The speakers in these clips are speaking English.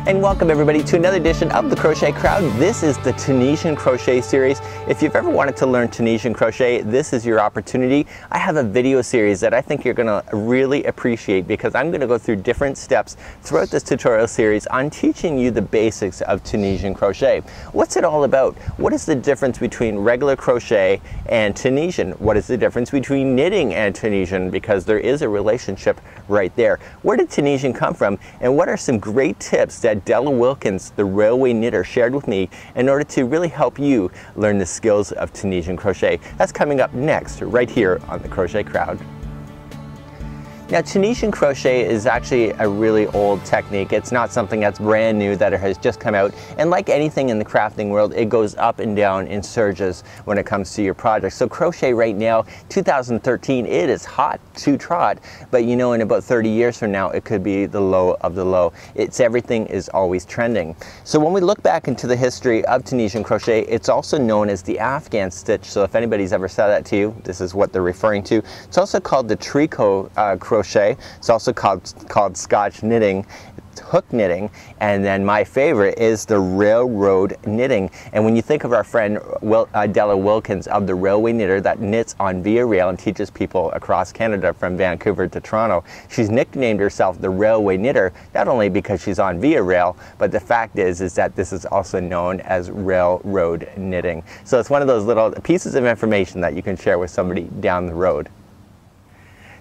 And welcome everybody to another edition of the Crochet Crowd. This is the Tunisian Crochet series. If you've ever wanted to learn Tunisian Crochet, this is your opportunity. I have a video series that I think you're going to really appreciate because I'm going to go through different steps throughout this tutorial series on teaching you the basics of Tunisian Crochet. What's it all about? What is the difference between regular crochet and Tunisian? What is the difference between knitting and Tunisian? Because there is a relationship right there. Where did Tunisian come from? And what are some great tips that Della Wilkins, the railway knitter, shared with me in order to really help you learn the skills of Tunisian crochet? That's coming up next, right here on the Crochet Crowd. Now, Tunisian crochet is actually a really old technique. It's not something that's brand new, that it has just come out. And like anything in the crafting world, it goes up and down in surges when it comes to your project. So crochet right now, 2013, it is hot to trot. But you know, in about 30 years from now, it could be the low of the low. Everything is always trending. So when we look back into the history of Tunisian crochet, it's also known as the Afghan stitch. So if anybody's ever said that to you, this is what they're referring to. It's also called the tricot crochet. It's also called Scotch knitting, hook knitting, and then my favorite is the railroad knitting. And when you think of our friend Della Wilkins of the railway knitter that knits on via rail and teaches people across Canada from Vancouver to Toronto, she's nicknamed herself the railway knitter, not only because she's on via rail, but the fact is that this is also known as railroad knitting. So it's one of those little pieces of information that you can share with somebody down the road.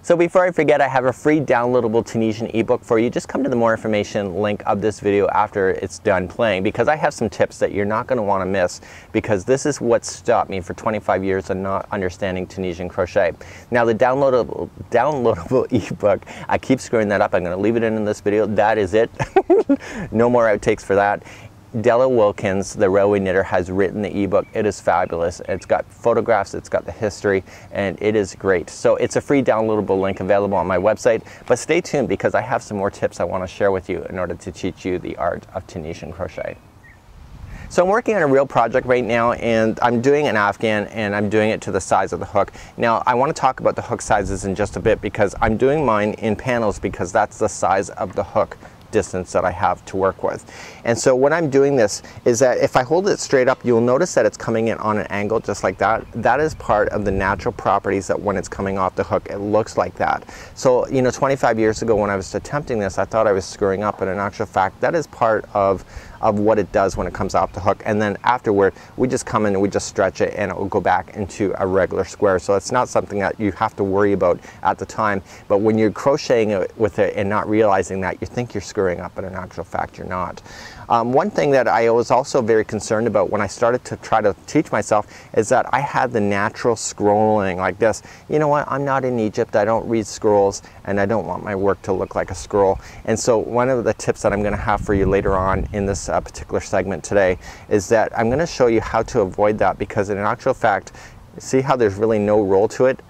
So before I forget, I have a free downloadable Tunisian ebook for you. Just come to the more information link of this video after it's done playing, because I have some tips that you're not going to want to miss, because this is what stopped me for 25 years of not understanding Tunisian crochet. Now the downloadable ebook, I keep screwing that up. I'm going to leave it in this video. That is it. No more outtakes for that. Della Wilkins, the railway knitter, has written the ebook. It is fabulous. It's got photographs, it's got the history, and it is great. So it's a free downloadable link available on my website, but stay tuned because I have some more tips I want to share with you in order to teach you the art of Tunisian crochet. So I'm working on a real project right now, and I'm doing an Afghan, and I'm doing it to the size of the hook. Now I want to talk about the hook sizes in just a bit, because I'm doing mine in panels because that's the size of the hook distance that I have to work with. And so when I'm doing this is that if I hold it straight up, you'll notice that it's coming in on an angle just like that. That is part of the natural properties that when it's coming off the hook, it looks like that. So, you know, 25 years ago when I was attempting this, I thought I was screwing up, but in actual fact, that is part of what it does when it comes off the hook. And then afterward, we just come in and we just stretch it and it will go back into a regular square. So it's not something that you have to worry about at the time, but when you're crocheting it with it and not realizing that, you think you're screwing up, but in actual fact, you're not. One thing that I was also very concerned about when I started to try to teach myself is that I had the natural scrolling like this. You know what, I'm not in Egypt, I don't read scrolls, and I don't want my work to look like a scroll. And so one of the tips that I'm going to have for you later on in this particular segment today is that I'm going to show you how to avoid that, because in actual fact, see how there's really no roll to it?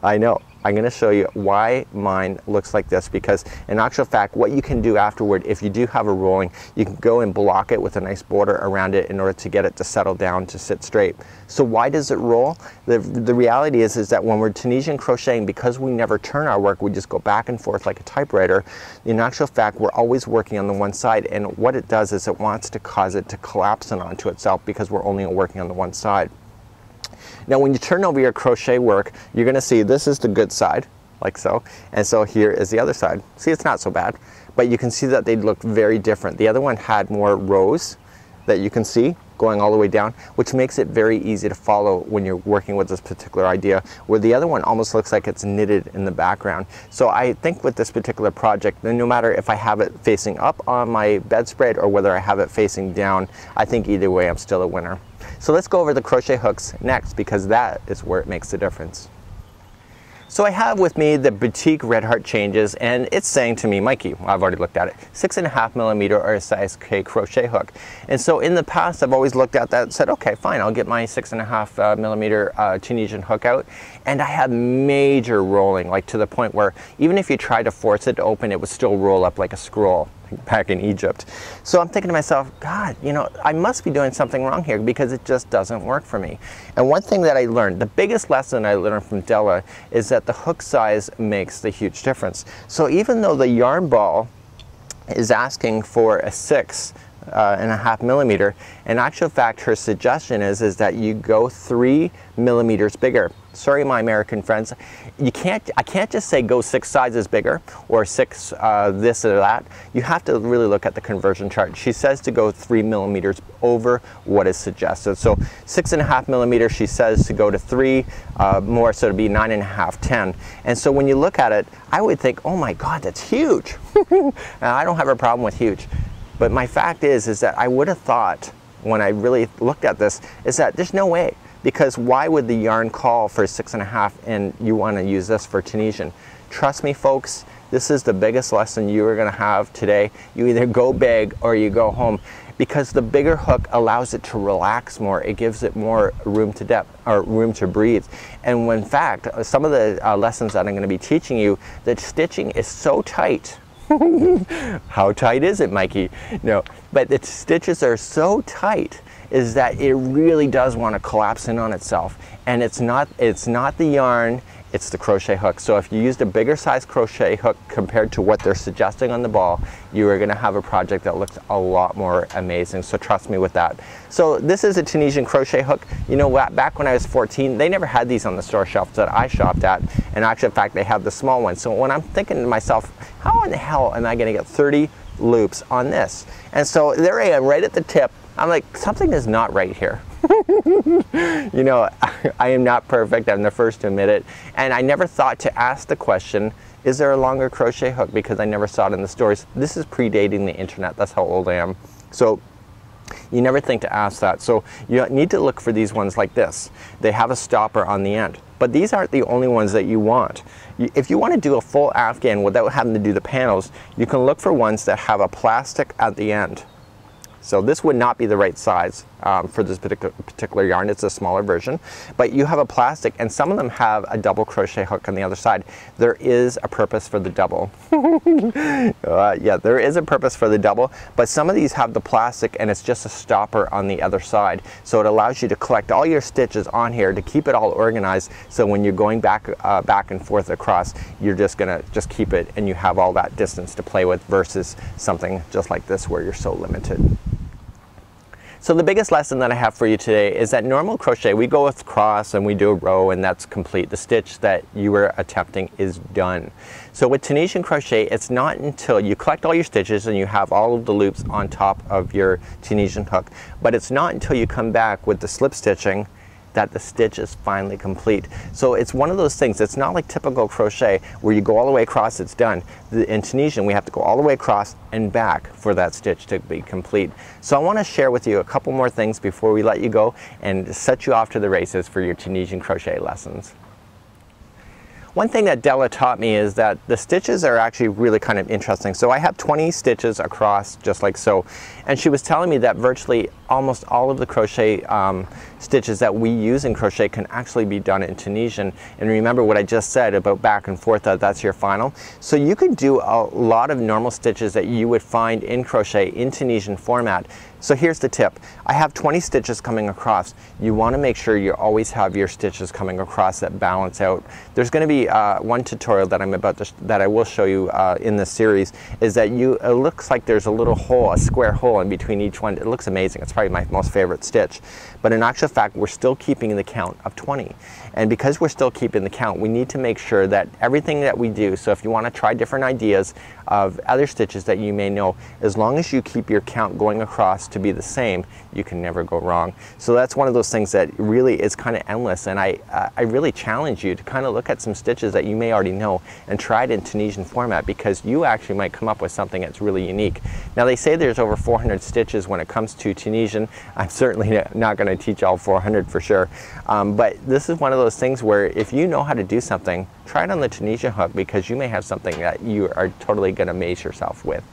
I know. I'm going to show you why mine looks like this, because in actual fact, what you can do afterward, if you do have a rolling, you can go and block it with a nice border around it in order to get it to settle down, to sit straight. So why does it roll? The reality is that when we're Tunisian crocheting, because we never turn our work, we just go back and forth like a typewriter. In actual fact, we're always working on the one side, and what it does is it wants to cause it to collapse in onto itself because we're only working on the one side. Now when you turn over your crochet work, you're going to see this is the good side, like so, and so here is the other side. See, it's not so bad, but you can see that they look very different. The other one had more rows that you can see going all the way down, which makes it very easy to follow when you're working with this particular idea, where the other one almost looks like it's knitted in the background. So I think with this particular project, then no matter if I have it facing up on my bedspread or whether I have it facing down, I think either way I'm still a winner. So let's go over the crochet hooks next, because that is where it makes the difference. So I have with me the Boutique Red Heart Changes, and it's saying to me, Mikey, I've already looked at it, 6.5mm or a size K crochet hook. And so in the past, I've always looked at that and said, okay, fine, I'll get my 6.5mm Tunisian hook out. And I had major rolling, like to the point where even if you tried to force it to open, it would still roll up like a scroll back in Egypt. So I'm thinking to myself, God, you know, I must be doing something wrong here, because it just doesn't work for me. And one thing that I learned, the biggest lesson I learned from Della, is that the hook size makes the huge difference. So even though the yarn ball is asking for a 6.5 millimeter. In actual fact, her suggestion is that you go 3 millimeters bigger. Sorry, my American friends, I can't just say go 6 sizes bigger or 6 this or that. You have to really look at the conversion chart. She says to go 3 millimeters over what is suggested. So 6.5 millimeters, she says to go to 3 more, so to be 9.5, 10. And so when you look at it, I would think, oh my God, that's huge. And I don't have a problem with huge. But my fact is that I would have thought, when I really looked at this, is that there's no way. Because why would the yarn call for 6.5 and you want to use this for Tunisian? Trust me, folks, this is the biggest lesson you are going to have today. You either go big or you go home. Because the bigger hook allows it to relax more. It gives it more room to depth, or room to breathe. And when in fact, some of the lessons that I'm going to be teaching you, that stitching is so tight. How tight is it, Mikey? No, but the stitches are so tight is that it really does want to collapse in on itself. And it's not the yarn, it's the crochet hook. So if you used a bigger size crochet hook compared to what they're suggesting on the ball, you are going to have a project that looks a lot more amazing. So trust me with that. So this is a Tunisian crochet hook. You know what, back when I was 14, they never had these on the store shelves that I shopped at. And actually, in fact, they have the small ones. So when I'm thinking to myself, how in the hell am I going to get 30 loops on this? And so there I am, right at the tip. I'm like, something is not right here. You know, I am not perfect. I'm the first to admit it. And I never thought to ask the question, is there a longer crochet hook? Because I never saw it in the stores. This is predating the internet. That's how old I am. So you never think to ask that. So you need to look for these ones like this. They have a stopper on the end. But these aren't the only ones that you want. If you want to do a full afghan without having to do the panels, you can look for ones that have a plastic at the end. So this would not be the right size for this particular yarn. It's a smaller version, but you have a plastic, and some of them have a double crochet hook on the other side. There is a purpose for the double. Yeah, there is a purpose for the double, but some of these have the plastic and it's just a stopper on the other side. So it allows you to collect all your stitches on here to keep it all organized. So when you're going back and forth across, you're just gonna keep it and you have all that distance to play with versus something just like this where you're so limited. So the biggest lesson that I have for you today is that normal crochet, we go across and we do a row and that's complete. The stitch that you were attempting is done. So with Tunisian crochet, it's not until you collect all your stitches and you have all of the loops on top of your Tunisian hook, but it's not until you come back with the slip stitching that the stitch is finally complete. So it's one of those things, it's not like typical crochet where you go all the way across, it's done. In Tunisian, we have to go all the way across and back for that stitch to be complete. So I want to share with you a couple more things before we let you go and set you off to the races for your Tunisian crochet lessons. One thing that Della taught me is that the stitches are actually really kind of interesting. So I have 20 stitches across, just like so. And she was telling me that virtually almost all of the crochet stitches that we use in crochet can actually be done in Tunisian. And remember what I just said about back and forth, that's your final. So you can do a lot of normal stitches that you would find in crochet in Tunisian format. So here's the tip. I have 20 stitches coming across. You want to make sure you always have your stitches coming across that balance out. There's going to be one tutorial that that I will show you in this series, is that it looks like there's a little hole, a square hole in between each one. It looks amazing. It's probably my most favorite stitch. But in actual fact, we're still keeping the count of 20. And because we're still keeping the count, we need to make sure that everything that we do, so if you want to try different ideas of other stitches that you may know, as long as you keep your count going across to be the same, you can never go wrong. So that's one of those things that really is kind of endless, and I really challenge you to kind of look at some stitches that you may already know and try it in Tunisian format, because you actually might come up with something that's really unique. Now they say there's over 400 stitches when it comes to Tunisian. I'm certainly not going to teach all 400 for sure, but this is one of those things where if you know how to do something, try it on the Tunisian hook, because you may have something that you are totally going to amaze yourself with.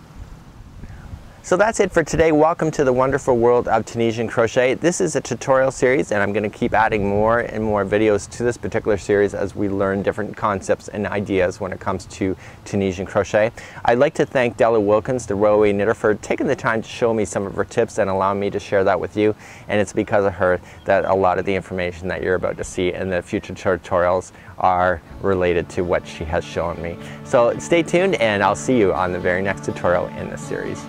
So that's it for today. Welcome to the wonderful world of Tunisian crochet. This is a tutorial series, and I'm going to keep adding more and more videos to this particular series as we learn different concepts and ideas when it comes to Tunisian crochet. I'd like to thank Della Wilkins, the Row-Away Knitter, for taking the time to show me some of her tips and allow me to share that with you. And it's because of her that a lot of the information that you're about to see in the future tutorials are related to what she has shown me. So stay tuned, and I'll see you on the very next tutorial in this series.